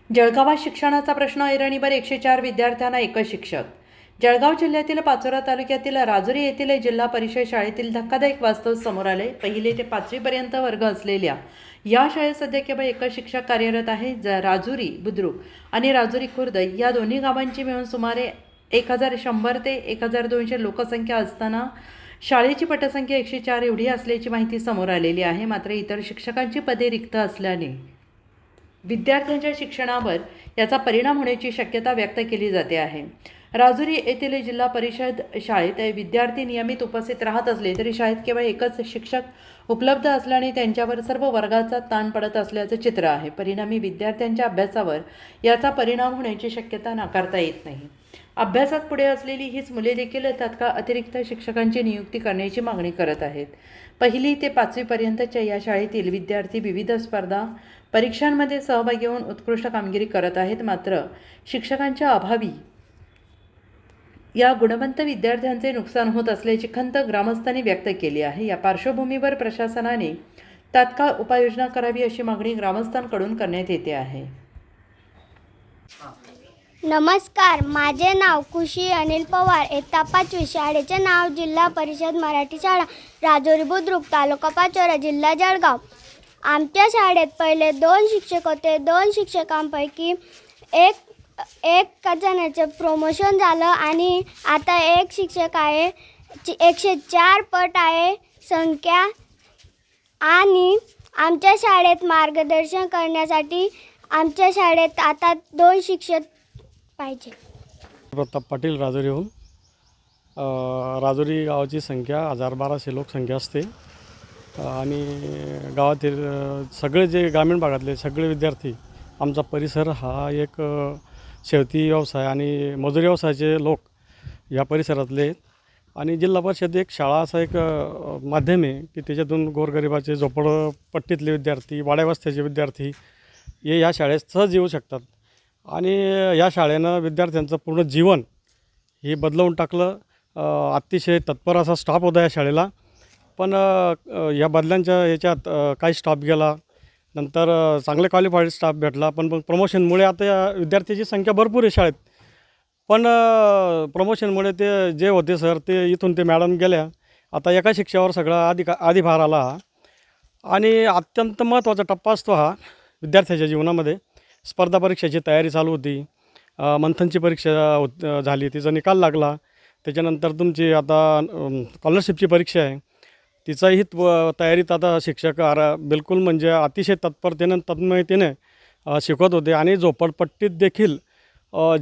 जळगावात शिक्षणाचा प्रश्न ऐरणीवर 104 विद्यार्थ्यांना एकच शिक्षक. जळगाव जिल्ह्यातील पाचोरा तालुक्यातील राजुरी येथील जिल्हा परिषद शाळेतील धक्कादायक वास्तव समोर आले. 1ली ते 5वी पर्यंत वर्ग असलेल्या या शाळेत सध्या केवळ एकच शिक्षक कार्यरत आहे. राजुरी बुद्रुक आणि राजुरी खुर्द या दोन्ही गावांची मिळून सुमारे 1100 ते 1200 लोकसंख्या असताना शाळेची पटसंख्या 104 एवढी असल्याची माहिती समोर आलेली आहे. मात्र इतर शिक्षकांची पदे रिक्त असल्याने विद्यार्थ्यांच्या शिक्षणावर याचा परिणाम होण्याची शक्यता व्यक्त केली जाते आहे. राजुरी येथील जिल्हा परिषद शाळेत विद्यार्थी नियमित उपस्थित राहत असले तरी शाळेत केवळ एकच शिक्षक उपलब्ध असल्याने त्यांच्यावर सर्व वर्गाचा ताण पडत असल्याचं चित्र आहे. परिणामी विद्यार्थ्यांच्या अभ्यासावर याचा परिणाम होण्याची शक्यता नाकारता येत नाही. अभ्यासात पुढे असलेली हीच मुले देखील तात्काळ अतिरिक्त शिक्षकांची नियुक्ती करण्याची मागणी करत आहेत. 1ली ते 5वी पर्यंतच्या या शाळेतील विद्यार्थी विविध स्पर्धा परीक्षांमध्ये सहभागी होऊन उत्कृष्ट कामगिरी करत आहेत. मात्र शिक्षकांच्या अभावी या गुणवंत विद्यार्थ्यांचे नुकसान होत असल्याची खंत ग्रामस्थांनी व्यक्त केली आहे. या पार्श्वभूमीवर प्रशासनाने तात्काळ उपाययोजना करावी अशी मागणी ग्रामस्थांकडून करण्यात येते आहे. नमस्कार, माझे नाव खुशी अनिल पवार. इयत्ता 5वी. शाळेचे नाव जिल्हा परिषद मराठी शाळा, राजुरी बुद्रुक, तालुका पाचोरा, जिल्हा जळगाव. आमच्या शाळेत पहिले 2 शिक्षक होते. 2 शिक्षकांपैकी एक जणाचं प्रमोशन झालं आणि आता एक शिक्षक आहे. 104 पट आहे संख्या. आणि आमच्या शाळेत मार्गदर्शन करण्यासाठी आमच्या शाळेत आता 2 शिक्षक पाहिजे. प्रताप पाटील राजुरीहून. राजुरी गावाची संख्या 1012 लोकसंख्या असते आणि गावातील सगळे जे ग्रामीण भागातले सगळे विद्यार्थी, आमचा परिसर हा एक शेती व्यवसाय आणि मजुरी व्यवसायाचे लोक या परिसरातले. आणि जिल्हा परिषद एक शाळा असा एक माध्यम आहे की त्याच्यातून गोरगरिबाचे झोपडपट्टीतले विद्यार्थी, वाड्यावस्त्याचे विद्यार्थी हे या शाळेत सहज येऊ शकतात. आणि या शाळेनं विद्यार्थ्यांचं पूर्ण जीवन हे बदलवून टाकलं. अतिशय तत्पर असा स्टाफ होता या शाळेला. पण या बदल्यांच्या याच्यात काही स्टाफ गेला, नंतर चांगले क्वालिफाईड स्टाफ भेटला. पण प्रमोशनमुळे आता या विद्यार्थ्याची संख्या भरपूर आहे शाळेत. पण प्रमोशनमुळे ते जे होते सर ते इथून ते मॅडम गेल्या. आता एका शिक्षकावर सगळा अधिभार आला. आणि अत्यंत महत्त्वाचा टप्पा असतो हा विद्यार्थ्याच्या जीवनामध्ये. स्पर्धा परीक्षेची तयारी चालू होती. मंथनची परीक्षा झाली, तिचा निकाल लागला. त्याच्यानंतर तुमची आता स्कॉलरशिपची परीक्षा आहे, तिचाही तयारीत आता शिक्षक बिलकुल म्हणजे अतिशय तत्परतेनं तन्मयतेने शिकवत होते. आणि झोपडपट्टीत देखील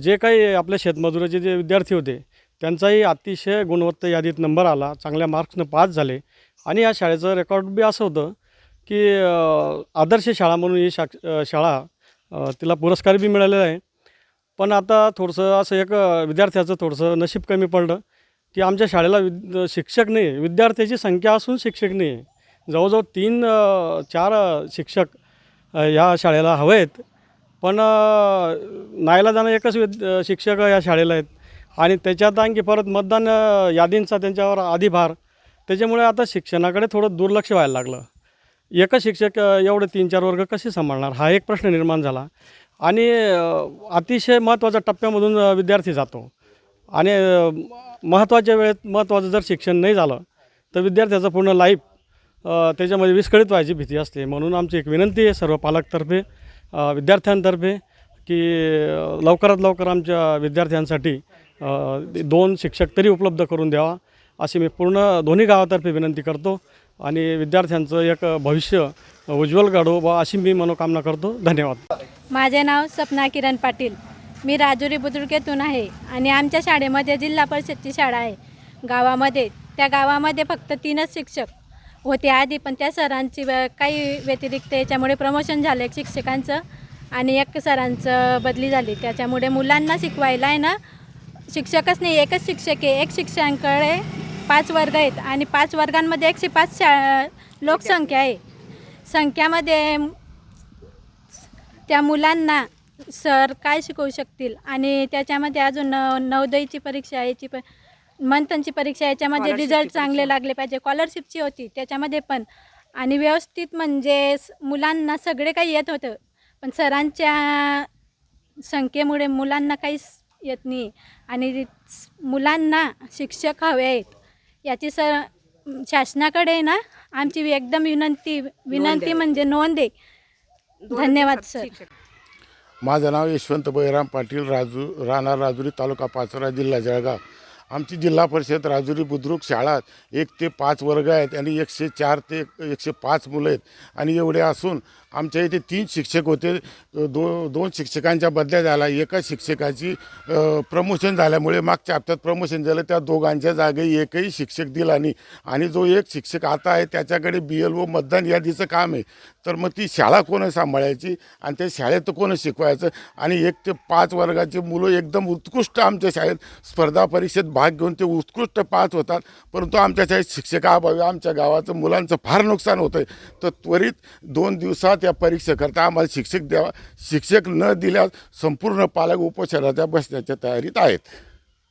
जे काही आपल्या शेतमजुराचे जे विद्यार्थी होते त्यांचाही अतिशय गुणवत्ता यादीत नंबर आला, चांगल्या मार्क्सनं पास झाले. आणि या शाळेचं रेकॉर्ड बी असं होतं की आदर्श शाळा म्हणून ही शाळा तिला पुरस्कार बी मिळालेला आहे. पण आता थोडंसं असं एक विद्यार्थ्याचं थोडंसं नशीब कमी पडलं की आमच्या शाळेला शिक्षक नाही आहे. विद्यार्थ्याची संख्या असून शिक्षक नाही आहे. जवळजवळ 3-4 शिक्षक या शाळेला हवे आहेत. पण नाईलाजानं एकच शिक्षक या शाळेला आहेत. आणि त्याच्यात आणखी परत मतदान यादींचा त्यांच्यावर अधिभार, त्याच्यामुळे आता शिक्षणाकडे थोडं दुर्लक्ष व्हायला लागलं. एकच शिक्षक एवढे 3-4 वर्ग कसे सांभाळणार, हा एक प्रश्न निर्माण झाला. आणि अतिशय महत्त्वाच्या टप्प्यामधून विद्यार्थी जातो आणि महत्त्वाच्या वेळेत महत्त्वाचं जर शिक्षण नाही झालं तर विद्यार्थ्याचं पूर्ण लाईफ त्याच्यामध्ये विस्कळीत व्हायची भीती असते. म्हणून आमची एक विनंती आहे सर्व पालकतर्फे, विद्यार्थ्यांतर्फे की लवकरात लवकर आमच्या विद्यार्थ्यांसाठी 2 शिक्षक तरी उपलब्ध करून द्यावा अशी मी पूर्ण दोन्ही गावातर्फे विनंती करतो. आणि विद्यार्थ्यांचं एक भविष्य उज्ज्वल घडो बा अशी मी मनोकामना करतो. धन्यवाद. माझे नाव सपना किरण पाटील. मी राजुरी बुद्रुक येथून आहे. आणि आमच्या शाळेमध्ये जिल्हा परिषदची शाळा आहे गावामध्ये. त्या गावामध्ये फक्त 3च शिक्षक होते आधी, पण त्या सरांची काही व्यतिरिक्त याच्यामुळे प्रमोशन झालं एक शिक्षकांचं आणि एक सरांचं बदली झाली. त्याच्यामुळे मुलांना शिकवायला आहे ना शिक्षकच नाही, एकच शिक्षक आहे. एक शिक्षकांकडे 5 वर्ग आहेत आणि 5 वर्गांमध्ये 105 लोकसंख्या आहे. संख्यामध्ये त्या मुलांना सर काय शिकवू शकतील. आणि त्याच्यामध्ये अजून नवोदयची परीक्षा, याची मंथनची परीक्षा, याच्यामध्ये रिझल्ट चांगले लागले पाहिजे. स्कॉलरशिपची होती त्याच्यामध्ये पण. आणि व्यवस्थित म्हणजे मुलांना सगळे काही येत होतं, पण सरांच्या संख्येमुळे मुलांना काहीच येत नाही आणि मुलांना शिक्षक हवे आहेत याची शासनाकडे ना आमची एकदम विनंती म्हणजे नोंद आहे. धन्यवाद सर. माझं नाव यशवंत बळीराम पाटील, राहणार राजुरी, तालुका पाचोरा, जिल्हा जळगाव. आमची जिल्हा परिषद राजुरी बुद्रुक शाळा 1 ते 5 वर्ग आहेत आणि 104 ते 105 मुलं आहेत आणि एवढे असून आमच्या इथे 3 शिक्षक होते. दोन शिक्षकांच्या बदल्या झाला. एका शिक्षकाची प्रमोशन झाल्यामुळे मागच्या हप्त्यात प्रमोशन झालं, त्या दोघांच्या जागी एकही शिक्षक दिला नाही आणि जो एक शिक्षक आता आहे त्याच्याकडे BLO मतदान यादीचं काम आहे. तर मग ती शाळा कोण सांभाळायची आणि त्या शाळेत कोण शिकवायचं? आणि 1 ते 5 वर्गाची मुलं एकदम उत्कृष्ट आमच्या शाळेत स्पर्धा परीक्षेत भाग घेऊन ते उत्कृष्ट पास होतात, परंतु आमच्या शाळेत शिक्षकाअभावी आमच्या गावाचं मुलांचं फार नुकसान होतं आहे. तर त्वरित 2 दिवसात या परीक्षेकरता आम्हाला शिक्षक द्यावा. शिक्षक न दिल्यास संपूर्ण पालक उपोषणाच्या बसण्याच्या तयारीत आहेत.